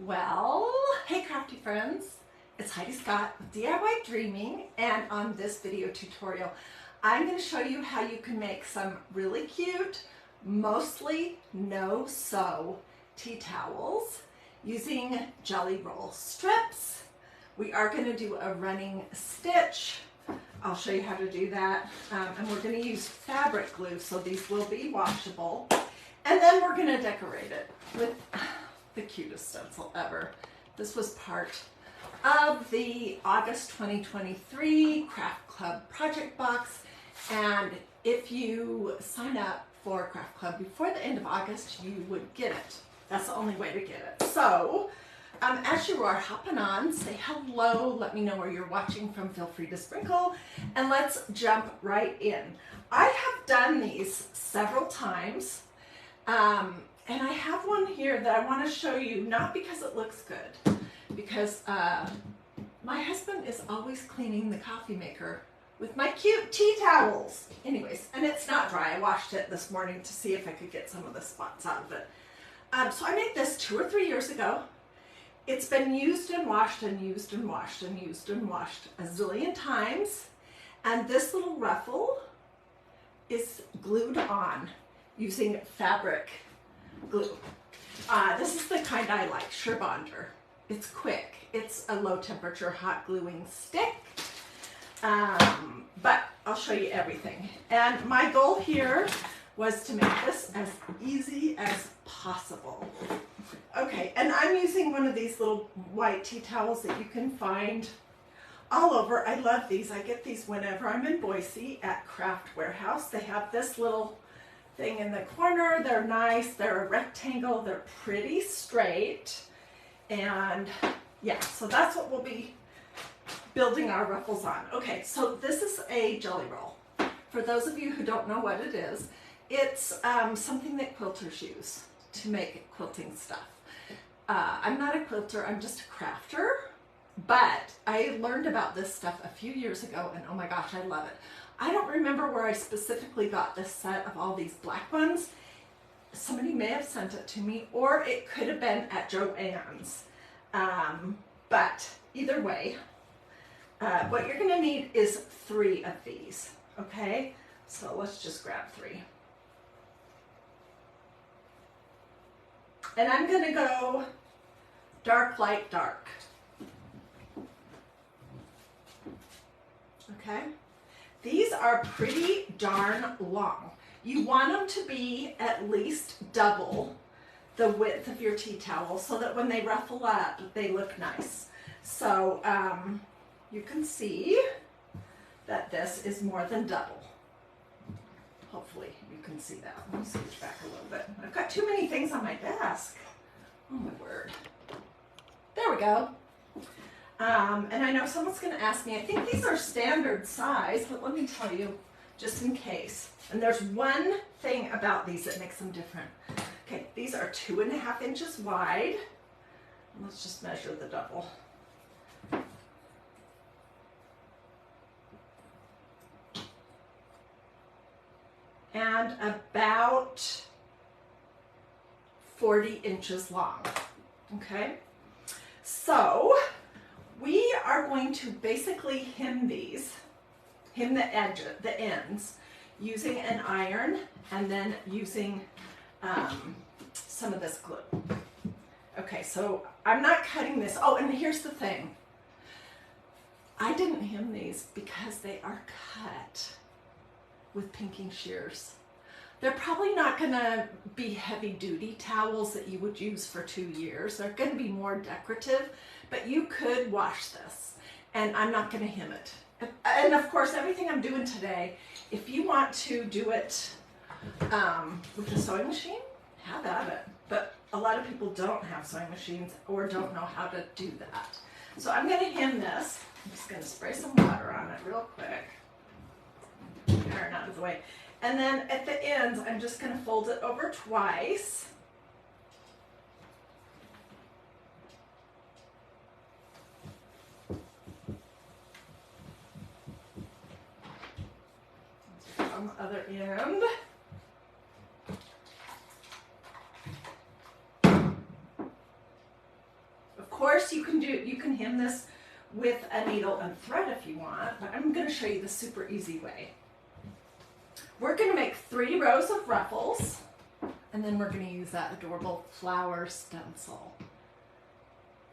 Well, hey crafty friends, it's Hiedi Scott with DiyDreaming, and on this video tutorial I'm going to show you how you can make some really cute, mostly no-sew tea towels using jelly roll strips. We are going to do a running stitch. I'll show you how to do that, and we're going to use fabric glue, so these will be washable, and then we're going to decorate it with the cutest stencil ever. This was part of the August 2023 Craft Club project box, and if you sign up for Craft Club before the end of August, you would get it. That's the only way to get it. So as you are hopping on, say hello, let me know where you're watching from, feel free to sprinkle, and let's jump right in. I have done these several times, and I have one here that I want to show you, not because it looks good, because my husband is always cleaning the coffee maker with my cute tea towels. Anyways, and it's not dry. I washed it this morning to see if I could get some of the spots out of it. So I made this 2 or 3 years ago. It's been used and washed and used and washed and used and washed a zillion times. And this little ruffle is glued on using fabric glue. This is the kind I like, Surebonder. It's quick. It's a low temperature hot gluing stick. But I'll show you everything. And my goal here was to make this as easy as possible. Okay, and I'm using one of these little white tea towels that you can find all over. I love these. I get these whenever I'm in Boise at Craft Warehouse. They have this little thing in the corner. They're nice. They're a rectangle. They're pretty straight. And yeah, so that's what we'll be building our ruffles on. Okay, so this is a jelly roll. For those of you who don't know what it is, it's something that quilters use to make quilting stuff. I'm not a quilter, I'm just a crafter, but I learned about this stuff a few years ago, and oh my gosh, I love it. I don't remember where I specifically got this set of all these black ones. Somebody may have sent it to me, or it could have been at Joann's. But either way, what you're going to need is 3 of these, okay? So let's just grab 3. And I'm going to go dark, light, dark. Okay? These are pretty darn long. You want them to be at least double the width of your tea towel so that when they ruffle up, they look nice. So you can see that this is more than double. Hopefully you can see that. Let me switch back a little bit. I've got too many things on my desk. Oh my word. There we go. And I know someone's going to ask me, I think these are standard size, but let me tell you, just in case. And there's one thing about these that makes them different. Okay, these are 2.5 inches wide. Let's just measure the double. And about 40 inches long, okay? So we are going to basically hem these, hem the ends, using an iron and then using some of this glue. Okay, so I'm not cutting this. Oh, and here's the thing. I didn't hem these because they are cut with pinking shears. They're probably not going to be heavy duty towels that you would use for 2 years. They're going to be more decorative, but you could wash this, and I'm not going to hem it. And of course, everything I'm doing today, if you want to do it with a sewing machine, have at it. But a lot of people don't have sewing machines or don't know how to do that. So I'm going to hem this. I'm just going to spray some water on it real quick. Iron out of the way. And then at the ends, I'm just going to fold it over twice. On the other end. course, you can hem this with a needle and thread if you want, but I'm going to show you the super easy way. We're going to make 3 rows of ruffles, and then we're going to use that adorable flower stencil.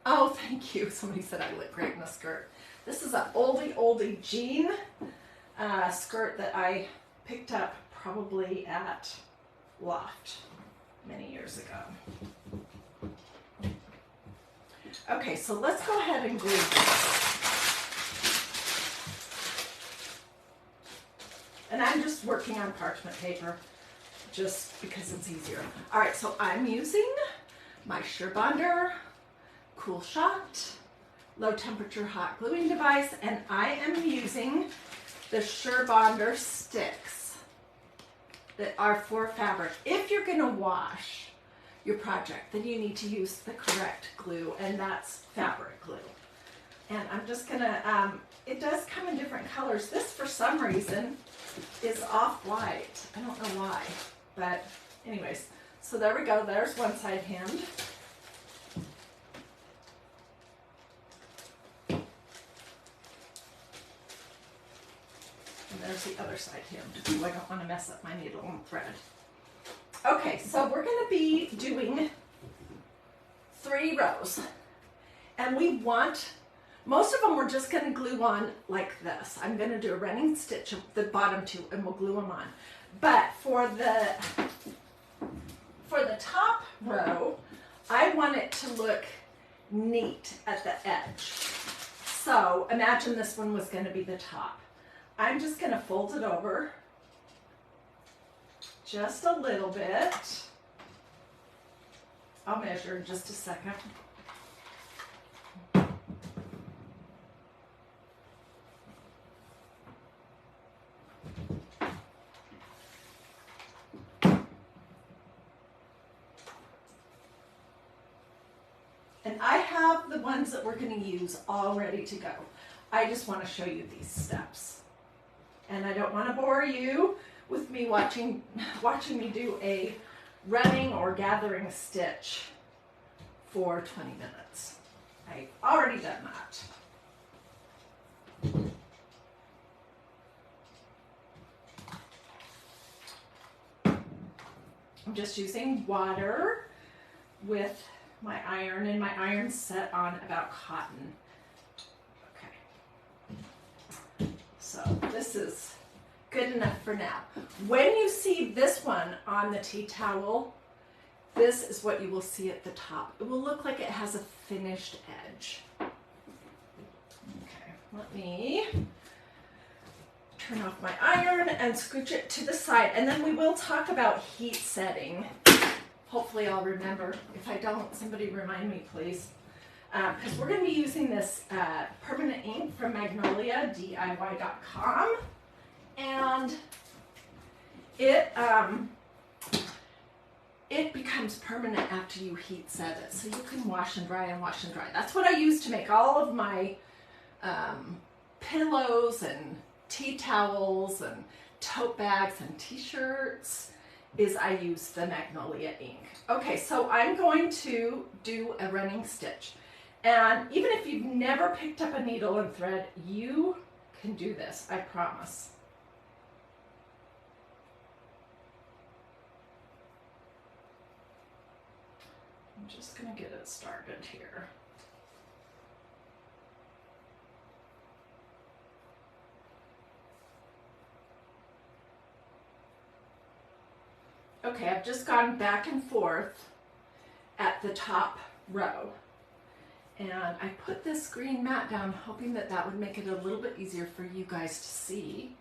Oh, thank you. Somebody said I look great in the skirt. This is an oldie jean skirt that I picked up probably at Loft many years ago. Okay, so let's go ahead and glue this. And I'm just working on parchment paper just because it's easier. All right, so I'm using my Surebonder Cool Shot low temperature hot gluing device, and I am using the Surebonder sticks that are for fabric. If you're going to wash your project, then you need to use the correct glue, and that's fabric glue. And I'm just going to, it does come in different colors. This, for some reason, is off-white. I don't know why, but anyways. So there we go. There's one side hemmed. And there's the other side hemmed. Ooh, I don't want to mess up my needle and thread. Okay, so we're going to be doing 3 rows. And we want, most of them we're just going to glue on like this. I'm going to do a running stitch of the bottom 2 and we'll glue them on. But for the top row, I want it to look neat at the edge. So imagine this one was going to be the top. I'm just going to fold it over just a little bit. I'll measure in just a second. And I have the ones that we're going to use all ready to go. I just want to show you these steps. And I don't want to bore you with me watching me do a running or gathering stitch for 20 minutes. I've already done that. I'm just using water with my iron, and my iron's set on about cotton. Okay. So this is good enough for now. When you see this one on the tea towel, this is what you will see at the top. It will look like it has a finished edge. Okay, let me turn off my iron and scooch it to the side, and then we will talk about heat setting. Hopefully I'll remember. If I don't, somebody remind me, please. Because we're going to be using this permanent ink from Magnolia, DIY.com. And it becomes permanent after you heat set it. So you can wash and dry and wash and dry. That's what I use to make all of my pillows and tea towels and tote bags and t-shirts, is I use the Magnolia ink. Okay, so I'm going to do a running stitch. And even if you've never picked up a needle and thread, you can do this, I promise. I'm just going to get it started here. Okay, I've just gone back and forth at the top row. And I put this green mat down hoping that that would make it a little bit easier for you guys to see.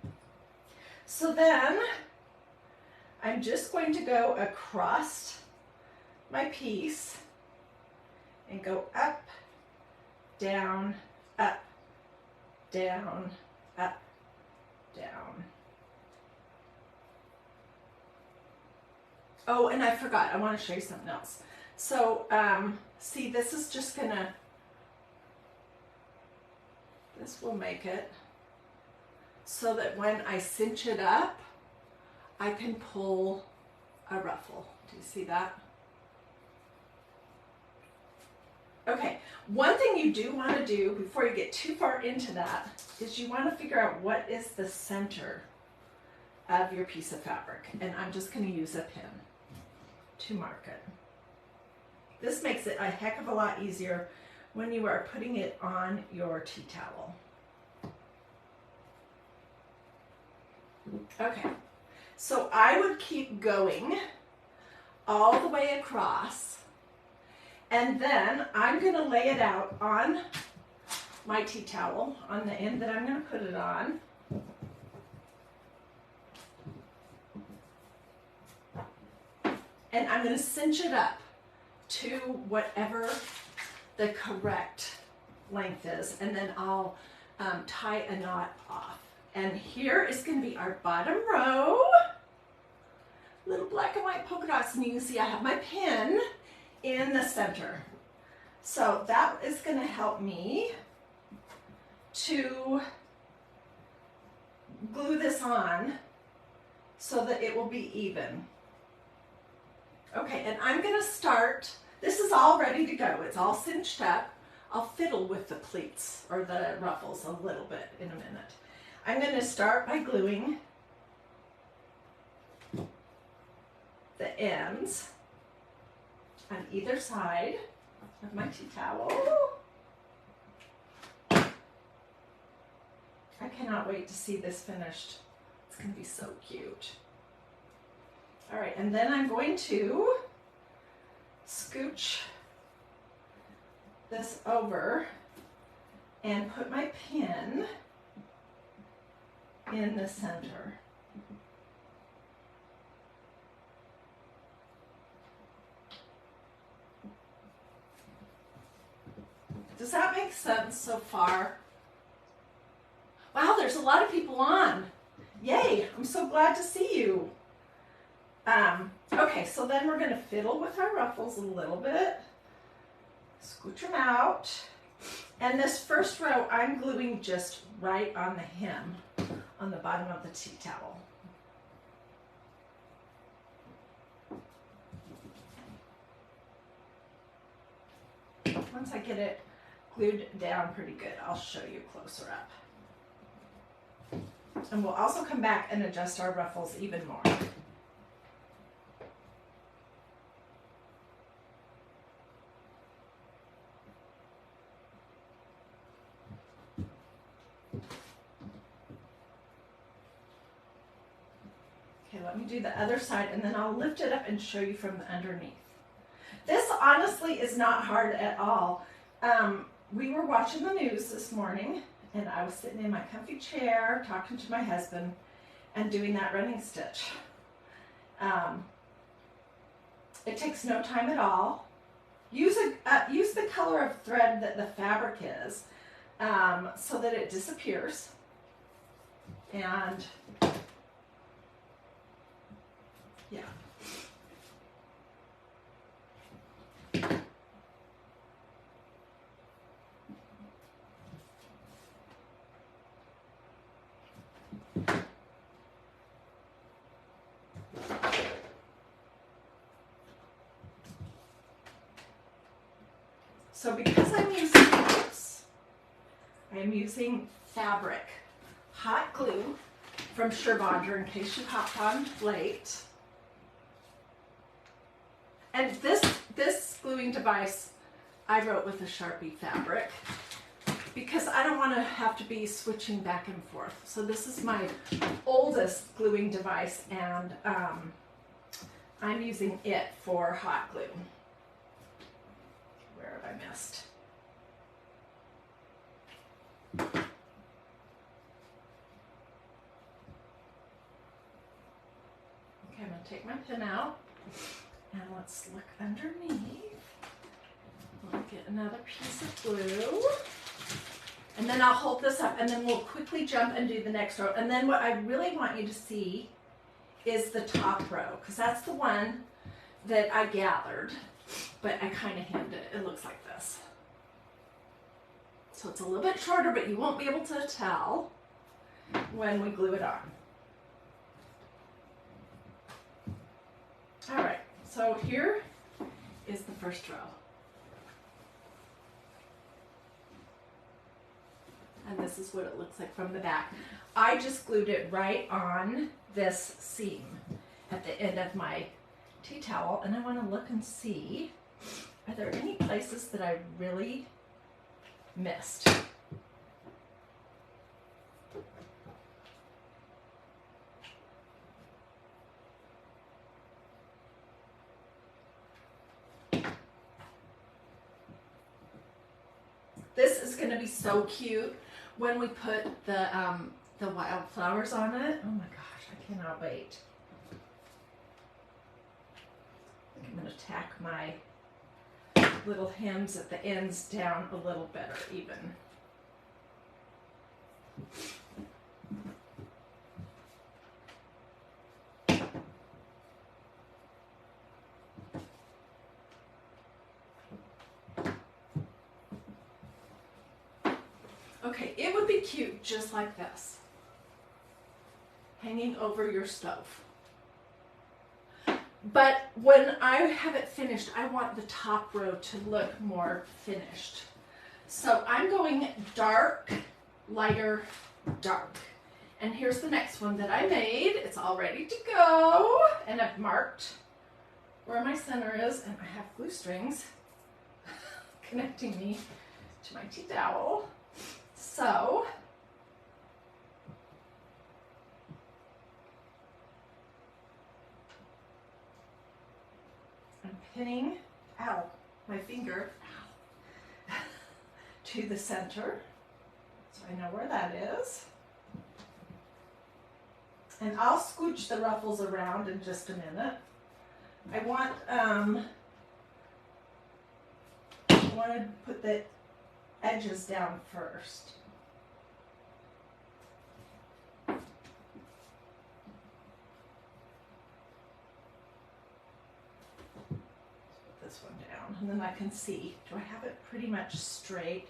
So then I'm just going to go across my piece and go up, down, up, down, up, down. Oh, and I forgot, I want to show you something else. So, see, this is just gonna, this will make it so that when I cinch it up, I can pull a ruffle. Do you see that? Okay, one thing you do want to do before you get too far into that is you want to figure out what is the center of your piece of fabric. And I'm just going to use a pin to mark it. This makes it a heck of a lot easier when you are putting it on your tea towel. Okay, so I would keep going all the way across, and then I'm going to lay it out on my tea towel on the end that I'm going to put it on. And I'm going to cinch it up to whatever the correct length is, and then I'll tie a knot off. And here is going to be our bottom row. Little black and white polka dots, and you can see I have my pin in the center. So that is going to help me to glue this on so that it will be even. Okay, and I'm going to start, this is all ready to go. It's all cinched up. I'll fiddle with the pleats or the ruffles a little bit in a minute. I'm going to start by gluing the ends on either side of my tea towel. I cannot wait to see this finished. It's going to be so cute. All right, and then I'm going to scooch this over and put my pin in the center. Does that make sense so far? Wow, there's a lot of people on. Yay, I'm so glad to see you. Okay, so then we're going to fiddle with our ruffles a little bit. Scooch them out. And this first row, I'm gluing just right on the hem, on the bottom of the tea towel. Once I get it glued down pretty good, I'll show you closer up. And we'll also come back and adjust our ruffles even more. Okay, let me do the other side, and then I'll lift it up and show you from the underneath. This honestly is not hard at all. We were watching the news this morning, and I was sitting in my comfy chair talking to my husband and doing that running stitch. It takes no time at all. Use the color of thread that the fabric is so that it disappears. And yeah. So because I'm using this, I'm using fabric, hot glue from Surebonder in case you hopped on late. And this gluing device I wrote with a Sharpie fabric because I don't want to have to be switching back and forth. So this is my oldest gluing device, and I'm using it for hot glue. Where have I missed? Okay, I'm going to take my pin out, and let's look underneath. We'll get another piece of glue, and then I'll hold this up, and then we'll quickly jump and do the next row. And then what I really want you to see is the top row, because that's the one that I gathered, but I kind of hemmed it. It looks like this. So it's a little bit shorter, but you won't be able to tell when we glue it on. All right, so here is the first row. And this is what it looks like from the back. I just glued it right on this seam at the end of my tea towel, and I want to look and see, are there any places that I really missed? This is going to be so cute when we put the wildflowers on it. Oh my gosh, I cannot wait. I'm going to tack my little hems at the ends down a little better even. Okay, it would be cute just like this, hanging over your stove. But when I have it finished, I want the top row to look more finished. So I'm going dark, lighter, dark. And here's the next one that I made. It's all ready to go. And I've marked where my center is, and I have glue strings connecting me to my tea towel. So I'm pinning, my finger to the center, so I know where that is. And I'll scooch the ruffles around in just a minute. I want to put the edges down first. This one down, and then I can see, do I have it pretty much straight?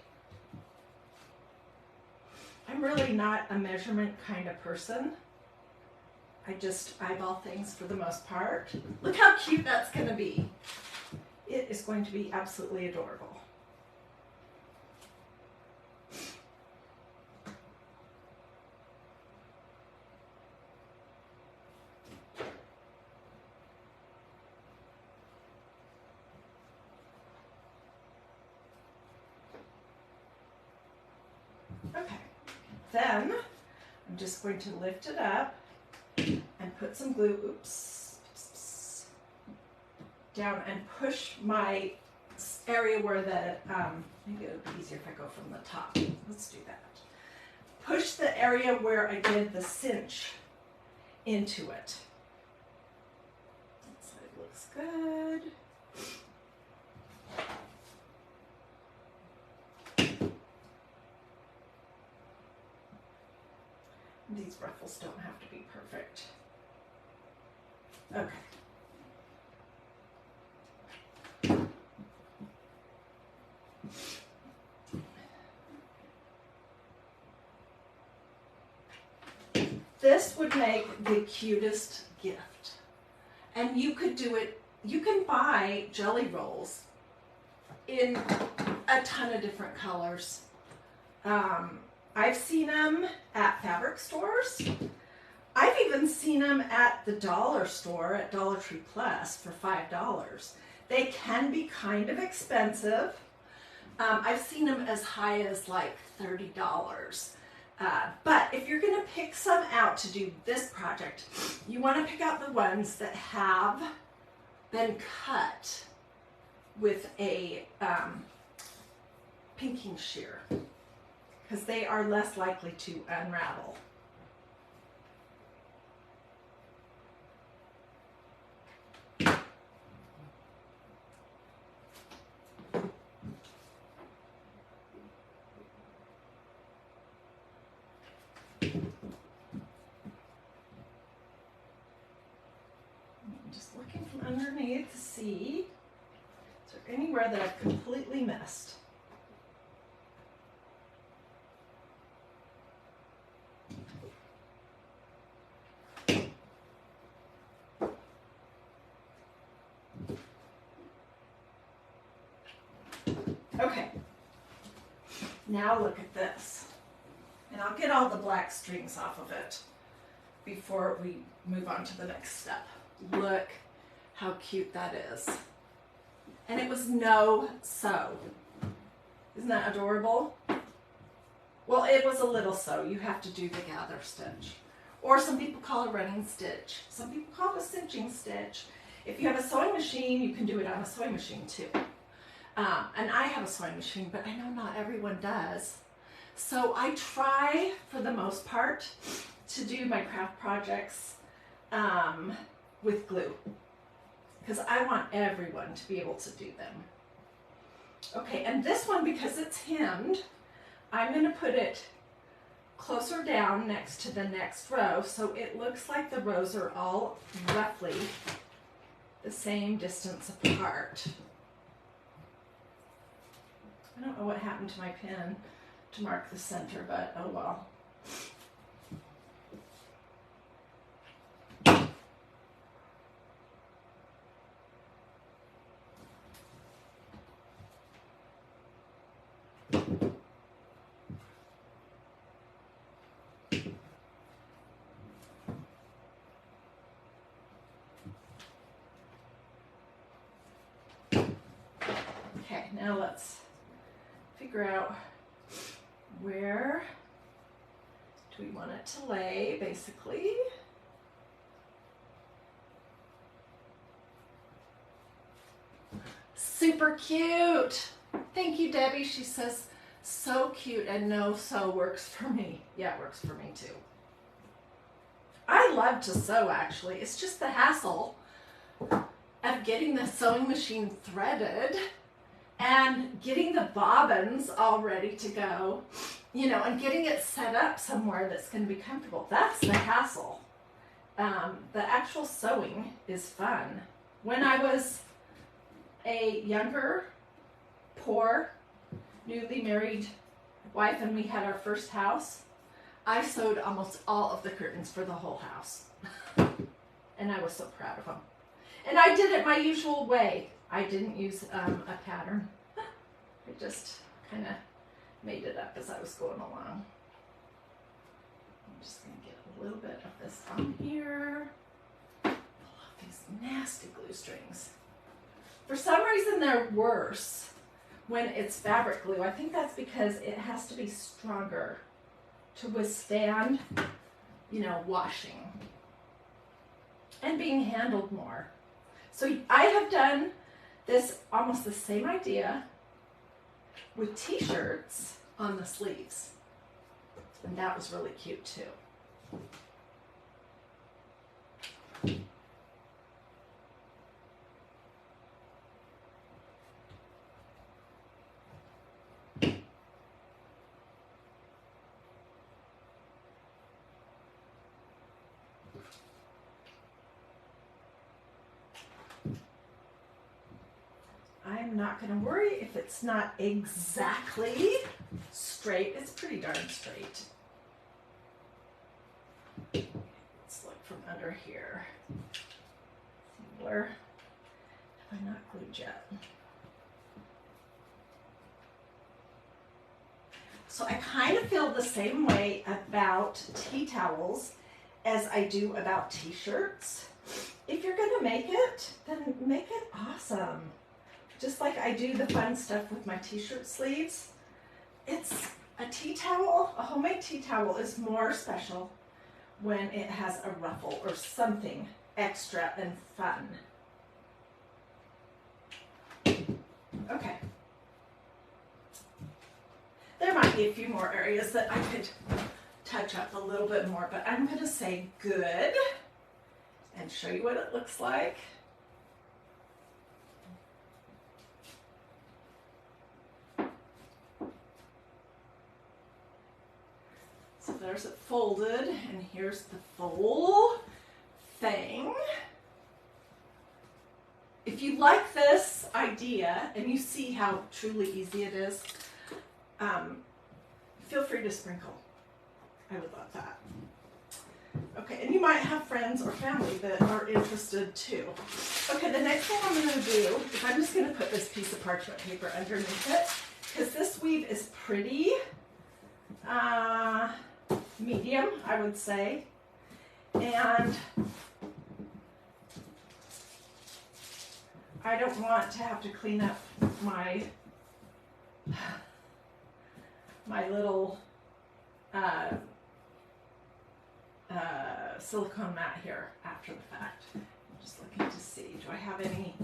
I'm really not a measurement kind of person. I just eyeball things for the most part. Look how cute that's going to be. It is going to be absolutely adorable. Okay, then I'm just going to lift it up and put some glue, down and push my area where the, maybe it would be easier if I go from the top. Let's do that. Push the area where I did the cinch into it. That side looks good. These ruffles don't have to be perfect. Okay. This would make the cutest gift. And you could do it, you can buy jelly rolls in a ton of different colors. I've seen them at fabric stores. I've even seen them at the dollar store at Dollar Tree Plus for $5. They can be kind of expensive. I've seen them as high as like $30. But if you're gonna pick some out to do this project, you wanna pick out the ones that have been cut with a pinking shear, because they are less likely to unravel. I'm just looking from underneath to see, is there anywhere that I've completely missed? Okay, now look at this. And I'll get all the black strings off of it before we move on to the next step. Look how cute that is. And it was no sew. Isn't that adorable? Well, it was a little sew. You have to do the gather stitch. Or some people call it a running stitch. Some people call it a cinching stitch. If you have a sewing machine, you can do it on a sewing machine too. And I have a sewing machine, but I know not everyone does. So I try, for the most part, to do my craft projects with glue, because I want everyone to be able to do them. Okay, and this one, because it's hemmed, I'm going to put it closer down next to the next row, so it looks like the rows are all roughly the same distance apart. I don't know what happened to my pen to mark the center, but oh well. Okay, now let's figure out where do we want it to lay, basically. Super cute. Thank you, Debbie. She says, so cute and no sew works for me. Yeah, it works for me too. I love to sew, actually. It's just the hassle of getting the sewing machine threaded and getting the bobbins all ready to go, you know, and getting it set up somewhere that's going to be comfortable. That's the hassle. The actual sewing is fun. When I was a younger, poor, newly married wife and we had our first house, I sewed almost all of the curtains for the whole house. And I was so proud of them. And I did it my usual way. I didn't use a pattern. I just kind of made it up as I was going along. I'm just going to get a little bit of this on here. I love these nasty glue strings. For some reason they're worse when it's fabric glue. I think that's because it has to be stronger to withstand, you know, washing and being handled more. So I have done this almost the same idea with t-shirts on the sleeves. And that was really cute too. I'm not going to worry if it's not exactly straight. It's pretty darn straight. Let's look from under here. Where have I not glued yet? So I kind of feel the same way about tea towels as I do about t-shirts. If you're going to make it, then make it awesome. Just like I do the fun stuff with my t-shirt sleeves. It's a tea towel, a homemade tea towel is more special when it has a ruffle or something extra and fun. Okay. There might be a few more areas that I could touch up a little bit more, but I'm going to say good and show you what it looks like. So there's it folded, and here's the full thing. If you like this idea and you see how truly easy it is, feel free to sprinkle. I would love that. Okay, and you might have friends or family that are interested too. Okay, the next thing I'm going to do is I'm just going to put this piece of parchment paper underneath it, because this weave is pretty medium, I would say. And I don't want to have to clean up my little silicone mat here after the fact. I'm just looking to see, do I have any?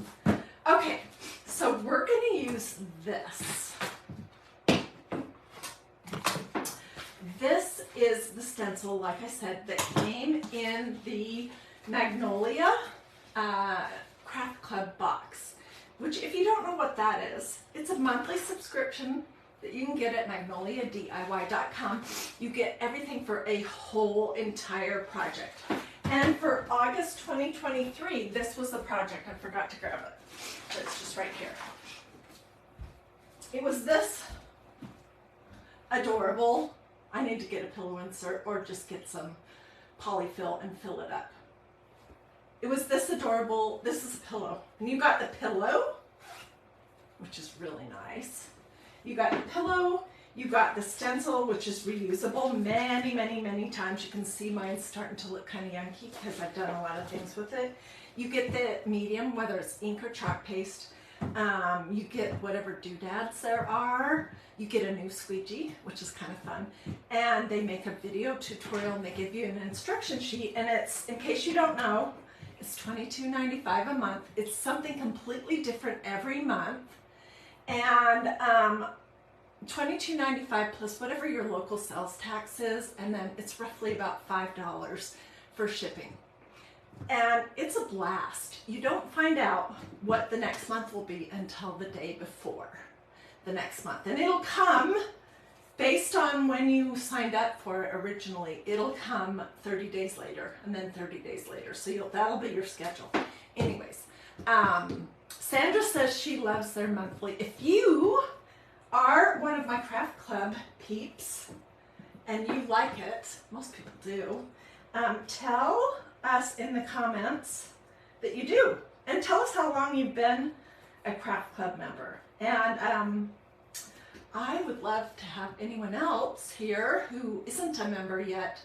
Okay, so we're going to use this. This is the stencil, like I said, that came in the Magnolia Craft Club box, which, if you don't know what that is, it's a monthly subscription that you can get at magnoliadiy.com. You get everything for a whole entire project. And for August 2023, this was the project. I forgot to grab it. It's just right here. It was this adorable, I need to get a pillow insert or just get some polyfill and fill it up. It was this adorable, this is a pillow. And you got the pillow, which is really nice. You got the pillow, you got the stencil, which is reusable many, many, many times. You can see mine's starting to look kind of yucky because I've done a lot of things with it. You get the medium, whether it's ink or chalk paste. You get whatever doodads there are. You get a new squeegee, which is kind of fun. And they make a video tutorial and they give you an instruction sheet. And it's, in case you don't know, it's $22.95 a month. It's something completely different every month. And $22.95 plus whatever your local sales tax is, and then it's roughly about $5 for shipping. And it's a blast. You don't find out what the next month will be until the day before the next month. And it'll come based on when you signed up for it originally. It'll come 30 days later and then 30 days later. So that'll be your schedule. Anyways, Sandra says she loves their monthly. If you are one of my craft club peeps and you like it, most people do, tell us in the comments that you do, and tell us how long you've been a craft club member. And I would love to have anyone else here who isn't a member yet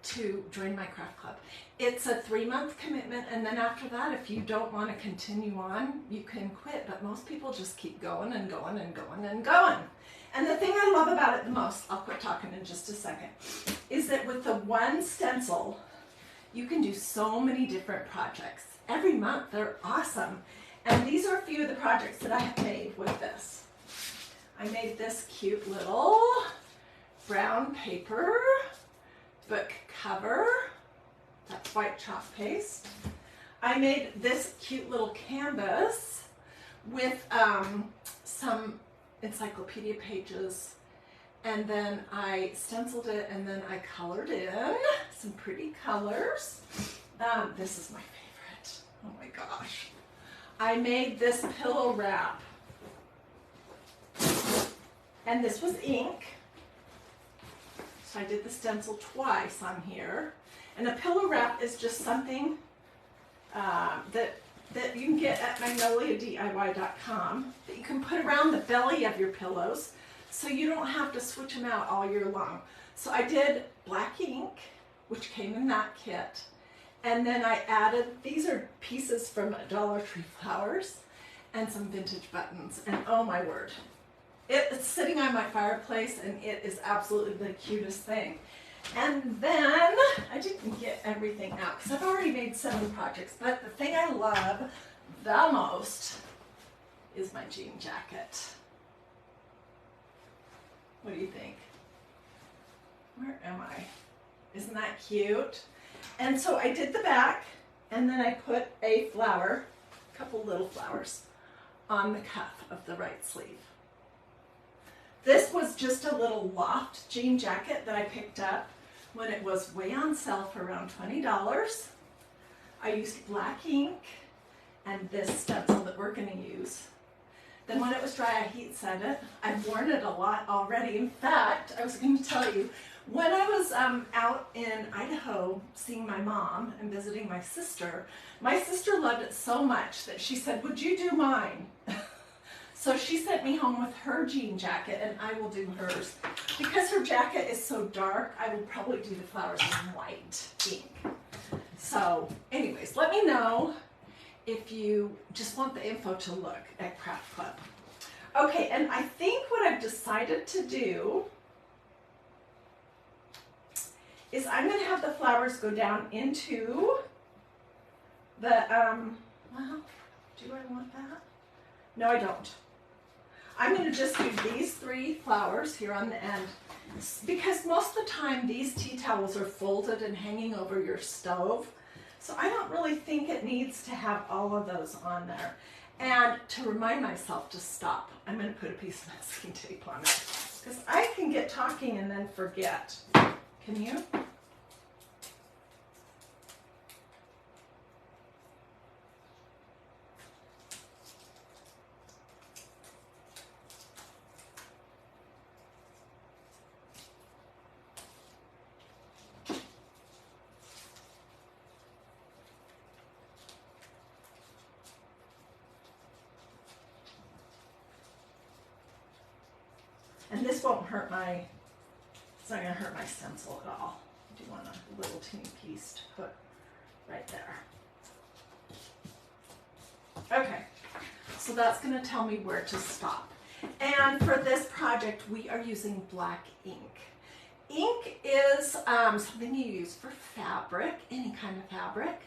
to join my craft club. It's a 3-month commitment, and then after that, if you don't want to continue on, you can quit, but most people just keep going and going and going and going. And the thing I love about it the most, I'll quit talking in just a second, is that with the one stencil, you can do so many different projects. Every month, they're awesome. And these are a few of the projects that I have made with this. I made this cute little brown paper book cover. That's white chalk paste. I made this cute little canvas with some encyclopedia pages, and then I stenciled it, and then I colored in some pretty colors. This is my favorite. Oh my gosh. I made this pillow wrap, and this was ink. So I did the stencil twice on here. And a pillow wrap is just something that you can get at magnoliadiy.com that you can put around the belly of your pillows so you don't have to switch them out all year long. So I did black ink, which came in that kit. And then I added, these are pieces from Dollar Tree flowers and some vintage buttons. And oh my word, it's sitting on my fireplace and it is absolutely the cutest thing. And then, I didn't get everything out because I've already made 7 projects, but the thing I love the most is my jean jacket. What do you think? Where am I? Isn't that cute? And so I did the back, and then I put a flower, a couple little flowers, on the cuff of the right sleeve. This was just a little loft jean jacket that I picked up when it was way on sale for around $20. I used black ink and this stencil that we're going to use. Then when it was dry, I heat set it. I've worn it a lot already. In fact, I was going to tell you, when I was out in Idaho seeing my mom and visiting my sister loved it so much that she said, "Would you do mine?" So she sent me home with her jean jacket, and I will do hers. Because her jacket is so dark, I will probably do the flowers in white ink. So anyways, let me know if you just want the info to look at Craft Club. Okay, and I think what I've decided to do is I'm going to have the flowers go down into the, well, do I want that? No, I don't. I'm going to just do these 3 flowers here on the end, because most of the time these tea towels are folded and hanging over your stove. So I don't really think it needs to have all of those on there. And to remind myself to stop, I'm going to put a piece of masking tape on it, because I can get talking and then forget. Can you? And this won't hurt my, it's not going to hurt my stencil at all. I do want a little teeny piece to put right there. Okay, so that's going to tell me where to stop. And for this project, we are using black ink. Ink is something you use for fabric, any kind of fabric.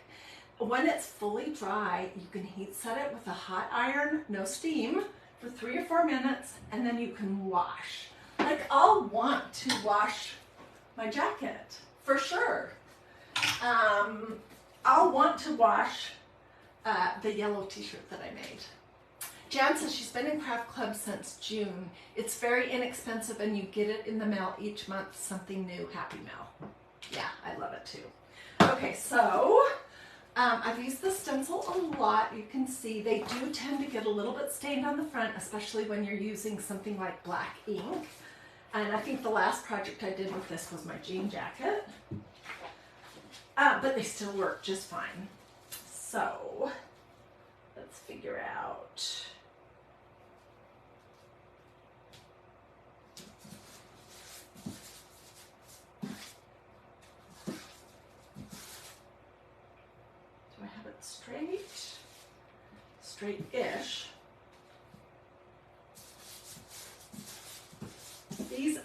When it's fully dry, you can heat set it with a hot iron, no steam, for 3 or 4 minutes, and then you can wash. Like, I'll want to wash my jacket, for sure. I'll want to wash the yellow t-shirt that I made. Jan says she's been in Craft Club since June. It's very inexpensive and you get it in the mail each month, something new, happy mail. Yeah, I love it too. Okay, so I've used the stencil a lot. You can see they do tend to get a little bit stained on the front, especially when you're using something like black ink. And I think the last project I did with this was my jean jacket. But they still work just fine. So let's figure out. Do I have it straight? Straight-ish. These,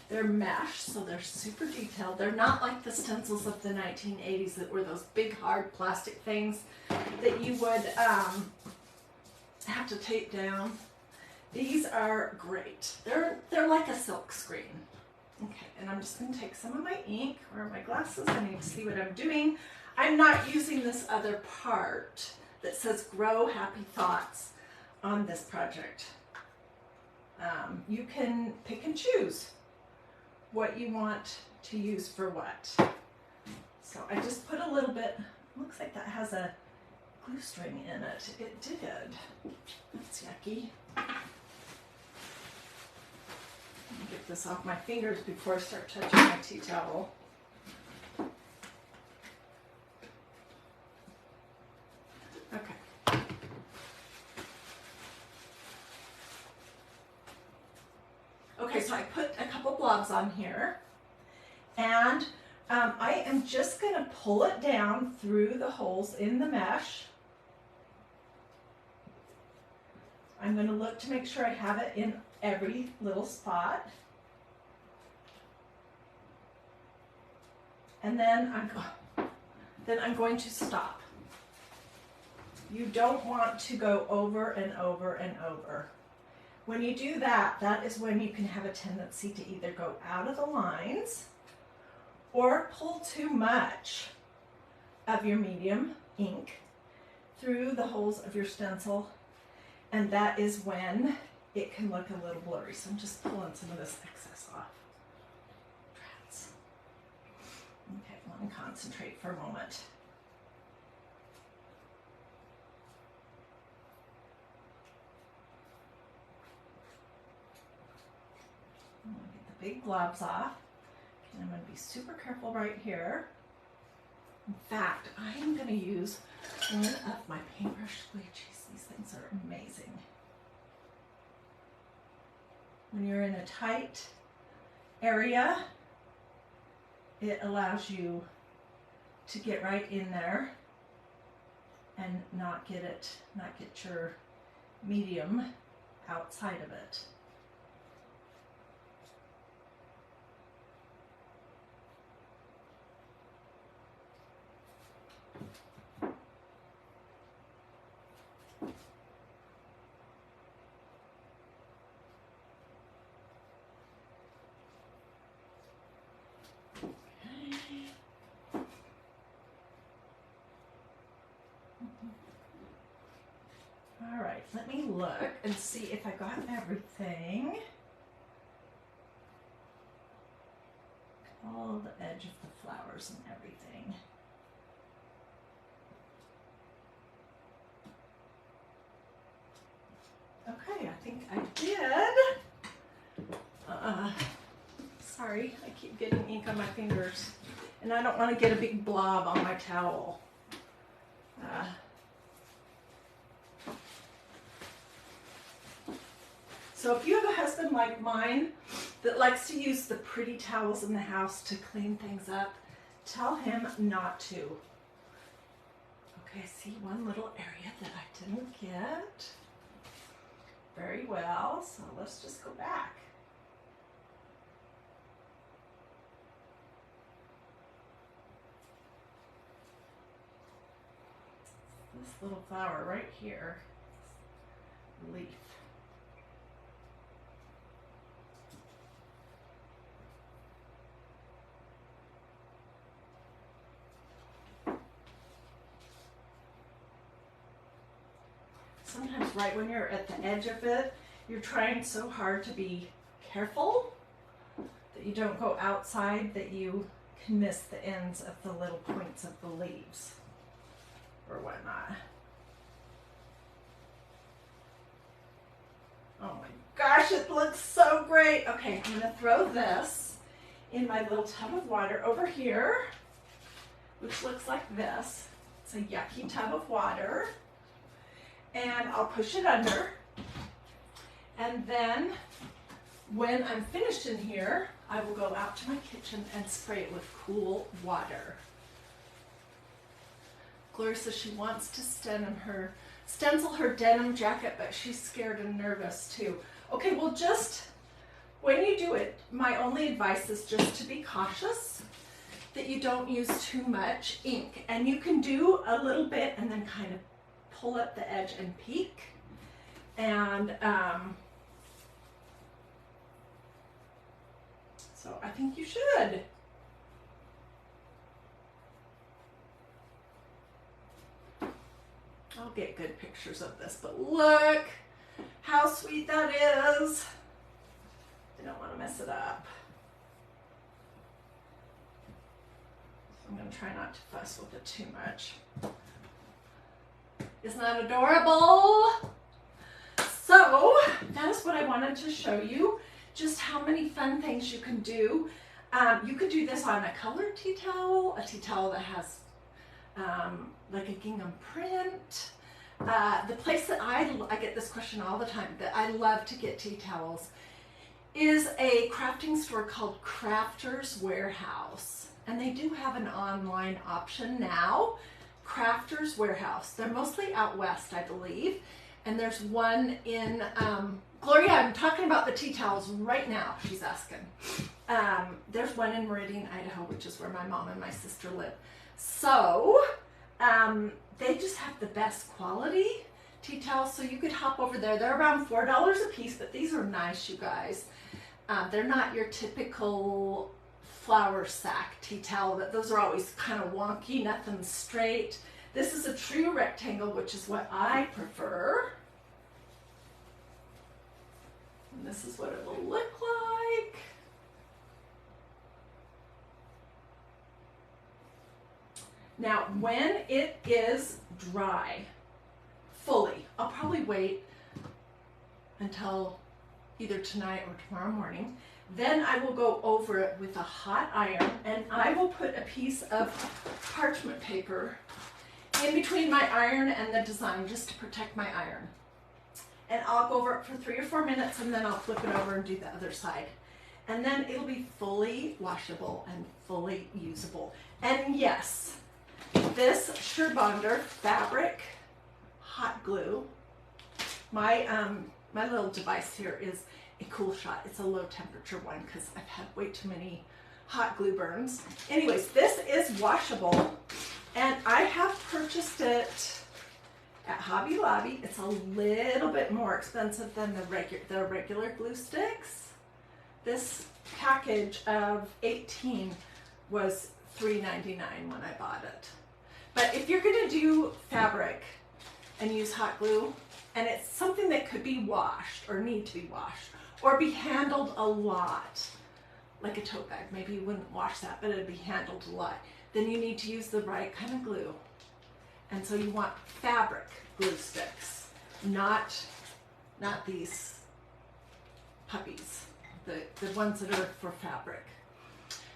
they're mesh, so they're super detailed. They're not like the stencils of the 1980s that were those big, hard plastic things that you would have to tape down. These are great. They're like a silk screen. Okay, and I'm just going to take some of my ink. Where are my glasses? I need to see what I'm doing. I'm not using this other part that says Grow Happy Thoughts on this project. You can pick and choose what you want to use for what. So I just put a little bit, looks like that has a glue string in it. It did. That's yucky. Let me get this off my fingers before I start touching my tea towel. Okay. Okay, so I put a couple blobs on here, and I am just going to pull it down through the holes in the mesh. I'm going to look to make sure I have it in every little spot. And then I'm going to stop. You don't want to go over and over and over. When you do that, that is when you can have a tendency to either go out of the lines or pull too much of your medium ink through the holes of your stencil, and that is when it can look a little blurry. So I'm just pulling some of this excess off. Drats. Okay, let me concentrate for a moment. I'm going to get the big globs off. And I'm going to be super careful right here. In fact, I am going to use one of my paintbrush squeegees. These things are amazing. when you're in a tight area, it allows you to get right in there and not get your medium outside of it. All right, let me look and see if I got everything. All the edge of the flowers and everything. Okay, I think I did. Sorry, I keep getting ink on my fingers. And I don't want to get a big blob on my towel. So if you have a husband like mine that likes to use the pretty towels in the house to clean things up, tell him not to. Okay, I see one little area that I didn't get. Very well, so let's just go back. This little flower right here, leaf. Sometimes right when you're at the edge of it, you're trying so hard to be careful that you don't go outside that you can miss the ends of the little points of the leaves or whatnot. Oh my gosh, it looks so great. Okay, I'm gonna throw this in my little tub of water over here, which looks like this. It's a yucky tub of water. And I'll push it under. And then when I'm finished in here, I will go out to my kitchen and spray it with cool water. Gloria says she wants to stencil her denim jacket, but she's scared and nervous too. Okay, well, just when you do it, my only advice is just to be cautious that you don't use too much ink. And you can do a little bit and then kind of pull up the edge and peek. And so I think you should. I'll get good pictures of this, but look how sweet that is. I don't want to mess it up. So I'm going to try not to fuss with it too much. Isn't that adorable? So that is what I wanted to show you, just how many fun things you can do. You could do this on a colored tea towel, a tea towel that has like a gingham print. The place that I get this question all the time, that I love to get tea towels, is a crafting store called Crafters Warehouse. And they do have an online option now. Crafters Warehouse. They're mostly out west, I believe. And there's one in, Gloria, I'm talking about the tea towels right now, she's asking. There's one in Meridian, Idaho, which is where my mom and my sister live. So, they just have the best quality tea towels, so you could hop over there. They're around $4 a piece, but these are nice, you guys. They're not your typical flower sack tea towel. Those are always kind of wonky, nothing straight. This is a true rectangle, which is what I prefer. And this is what it will look like. Now, when it is dry, fully, I'll probably wait until either tonight or tomorrow morning. Then I will go over it with a hot iron, and I will put a piece of parchment paper in between my iron and the design, just to protect my iron. and I'll go over it for 3 or 4 minutes, and then I'll flip it over and do the other side. And then it'll be fully washable and fully usable. And yes, this Surebonder fabric hot glue, my little device here is a Cool Shot. It's a low temperature one because I've had way too many hot glue burns. Anyways, this is washable, and I have purchased it at Hobby Lobby. It's a little bit more expensive than the regular glue sticks. This package of 18 was $3.99 when I bought it. But if you're going to do fabric and use hot glue, and it's something that could be washed or need to be washed or be handled a lot, like a tote bag, maybe you wouldn't wash that, but it'd be handled a lot, then you need to use the right kind of glue. And so you want fabric glue sticks, not these puppies, the ones that are for fabric.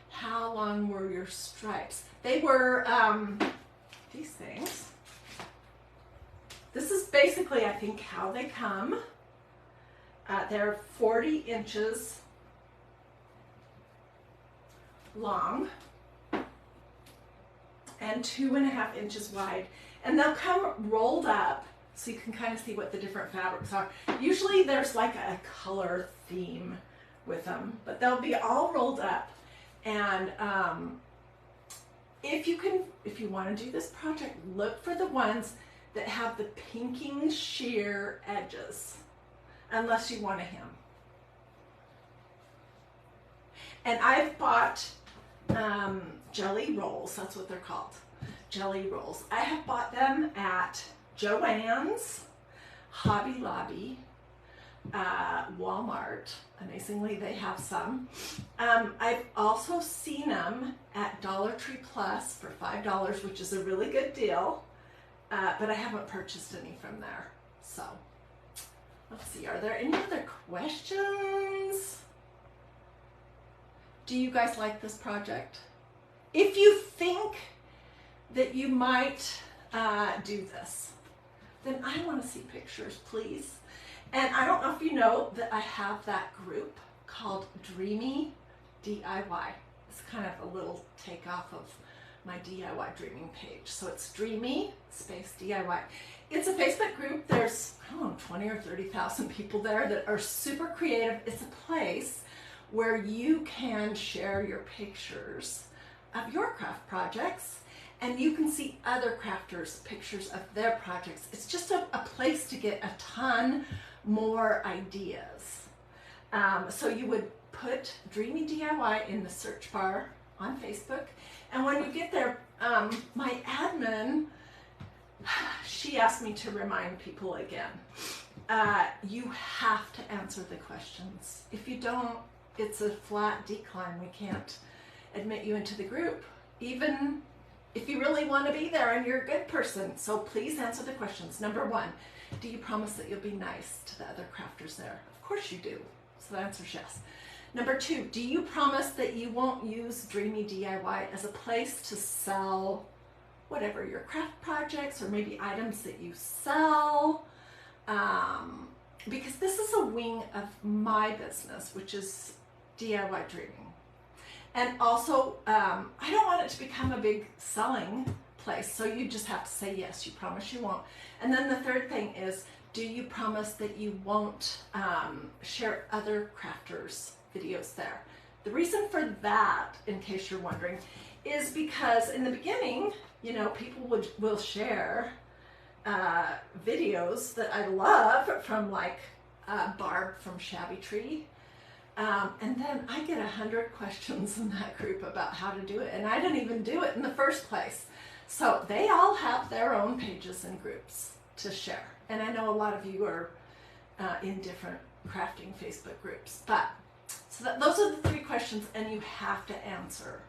How long were your stripes? They were these things. This is basically, I think, how they come. They're 40 inches long and 2.5 inches wide. And they'll come rolled up so you can kind of see what the different fabrics are. Usually there's like a color theme with them, but they'll be all rolled up. And if you want to do this project, look for the ones that have the pinking sheer edges, unless you want a hem. And I've bought jelly rolls, that's what they're called, jelly rolls. I have bought them at Joann's, Hobby Lobby, Walmart. Amazingly, they have some. I've also seen them at Dollar Tree Plus for $5, which is a really good deal, but I haven't purchased any from there. So let's see, are there any other questions? Do you guys like this project? If you think that you might do this, then I want to see pictures, please. And I don't know if you know that I have that group called Dreamy DIY. It's kind of a little takeoff of my DIY dreaming page. So it's Dreamy space DIY. It's a Facebook group. There's, I don't know, 20 or 30,000 people there that are super creative. It's a place where you can share your pictures of your craft projects, and you can see other crafters' pictures of their projects. It's just a place to get a ton more ideas. So you would put Dreamy DIY in the search bar on Facebook, and when you get there, my admin, she asked me to remind people again, you have to answer the questions. If you don't, it's a flat decline. We can't admit you into the group, even if you really want to be there and you're a good person. So please answer the questions. Number 1, do you promise that you'll be nice to the other crafters there? Of course you do. So the answer is yes. Number 2, do you promise that you won't use Dreamy DIY as a place to sell whatever your craft projects or maybe items that you sell? Because this is a wing of my business, which is DIY Dreaming. And also, I don't want it to become a big selling place, so you just have to say yes, you promise you won't. And then the third thing is, do you promise that you won't share other crafters' videos there? The reason for that, in case you're wondering, is because in the beginning, you know, people will share videos that I love from like Barb from Shabby Tree. And then I get 100 questions in that group about how to do it, and I didn't even do it in the first place. So they all have their own pages and groups to share. And I know a lot of you are in different crafting Facebook groups. But so those are the 3 questions, and you have to answer.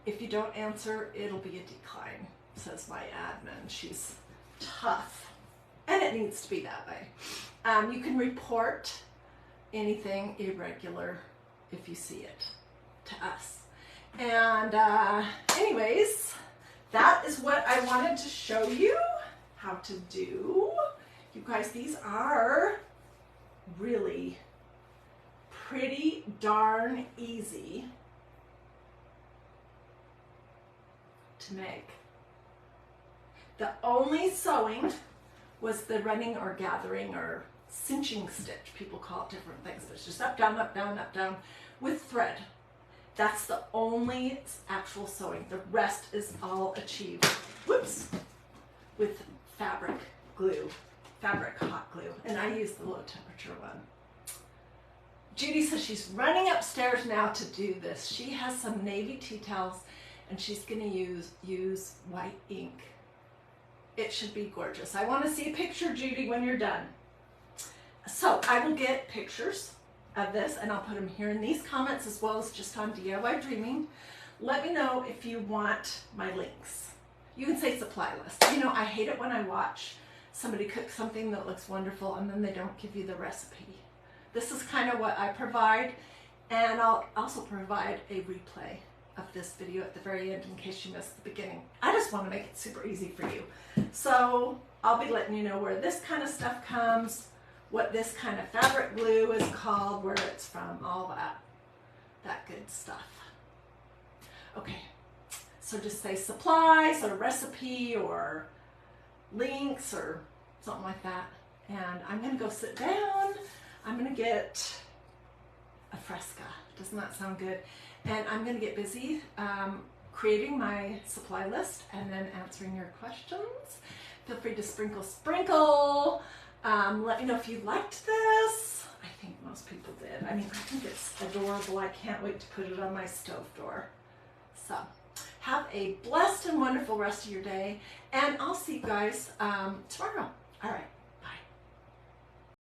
If you don't answer, it'll be a decline, says my admin. She's tough, and it needs to be that way. You can report anything irregular if you see it to us. And anyways, that is what I wanted to show you how to do. You guys, these are really pretty darn easy to make. The only sewing was the running or gathering or cinching stitch. People call it different things, but it's just up, down, up, down, up, down with thread. That's the only actual sewing. The rest is all achieved, whoops, with fabric glue, fabric hot glue, and I use the low temperature one. Judy says she's running upstairs now to do this. She has some navy tea towels and she's gonna use white ink. It should be gorgeous. I wanna see a picture, Judy, when you're done. So I will get pictures of this and I'll put them here in these comments as well as just on DiyDreaming. Let me know if you want my links. You can say supply list. You know, I hate it when I watch somebody cook something that looks wonderful and then they don't give you the recipe. This is kind of what I provide, and I'll also provide a replay of this video at the very end in case you missed the beginning. I just want to make it super easy for you. So I'll be letting you know where this kind of stuff comes, what this kind of fabric glue is called, where it's from, all that good stuff. Okay, so just say supplies or recipe or links or something like that. And I'm gonna go sit down. I'm gonna get a fresca. Doesn't that sound good? And I'm gonna get busy creating my supply list and then answering your questions. Feel free to sprinkle. Let me know if you liked this. I think most people did. I mean, I think it's adorable. I can't wait to put it on my stove door. So have a blessed and wonderful rest of your day, and I'll see you guys tomorrow. All right.